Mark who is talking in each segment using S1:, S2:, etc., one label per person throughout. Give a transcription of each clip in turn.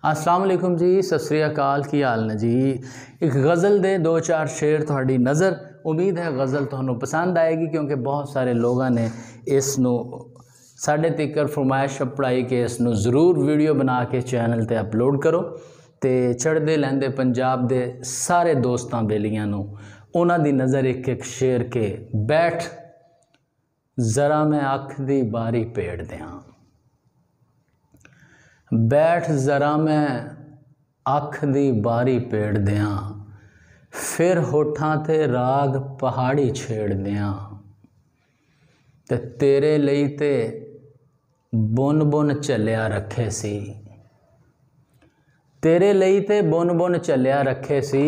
S1: अस्सलाम वालेकुम जी, सत श्री अकाल, की हाल ने जी। एक गज़ल दे दो चार शेर तुहाडी नज़र। उम्मीद है गज़ल तुहानू पसंद आएगी क्योंकि बहुत सारे लोगों ने इसनू साढ़े तिकर फरमाइश पढ़ाई कि इसनू ज़रूर वीडियो बना के चैनल ते अपलोड करो। तो चढ़ते लैंदे पंजाब दे सारे दोस्तां बेलियां नू उन्हां दी नज़र एक एक शेर के बैठ ज़रा मैं अख दी बारी पेड़ दियां। बैठ ज़रा मैं अख दी बारी पेड़ दियां, फिर होठां ते राग पहाड़ी छेड़ दियां। ते तेरे लई ते बुन बुन झल्लिया रखे सी, तेरे लई ते बुन बुन झल्लिया रखे सी।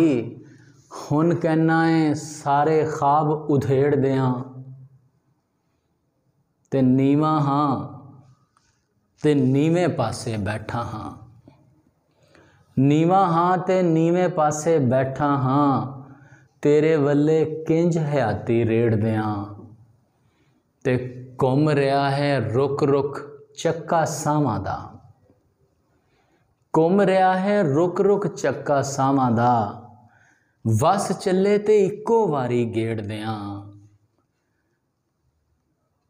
S1: हुण कहना है सारे ख्वाब उधेड़ दियां। ते नीवा हाँ ते नीवें पासे बैठा हाँ, नीवा हाँ ते नीवें पासे बैठा हाँ। तेरे वल्ले किंज हयाती रेड़ दियां। ते घुम रहा है रुक रुक चक्का सावां दा, घुम रहा है रुक रुक चक्का सावां दा। वस चले ते इक्को वारी गेड़ दियां।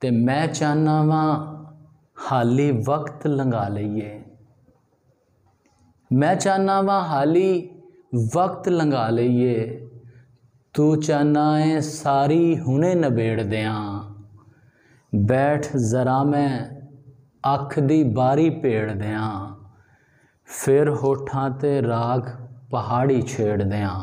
S1: ते मैं चाहना वा हाली वक्त लंघा लईए, मैं चाहना वा हाली वक्त लंघा लईए। तू चाहना है सारी हुने नबेड़ दियां। बैठ ज़रा मैं अख दी बारी पेड़ दियां, फिर होठां ते राग पहाड़ी छेड़ दियां।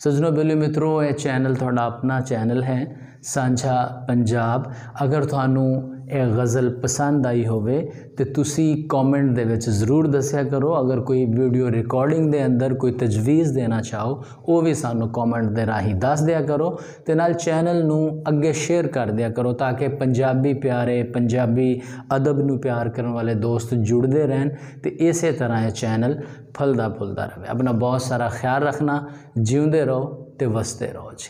S1: सजनों बेली मित्रों, यह चैनल थोड़ा अपना चैनल है सांझा पंजाब। अगर थानू यह गज़ल पसंद आई होवे तो तुसी कॉमेंट दे विच ज़रूर दस्या करो। अगर कोई वीडियो रिकॉर्डिंग दे अंदर कोई तजवीज़ देना चाहो वो भी सानू कॉमेंट दे राही दस दिया करो। ते नाल चैनल नू अगे शेयर कर दिया करो ताकि पंजाबी प्यारे पंजाबी अदब नू प्यार करने वाले दोस्त जुड़ते रहन। तो इस तरह यह चैनल फलदा फुलदा रहे। अपना बहुत सारा ख्याल रखना, जीवते रहो तो वसते रहो जी।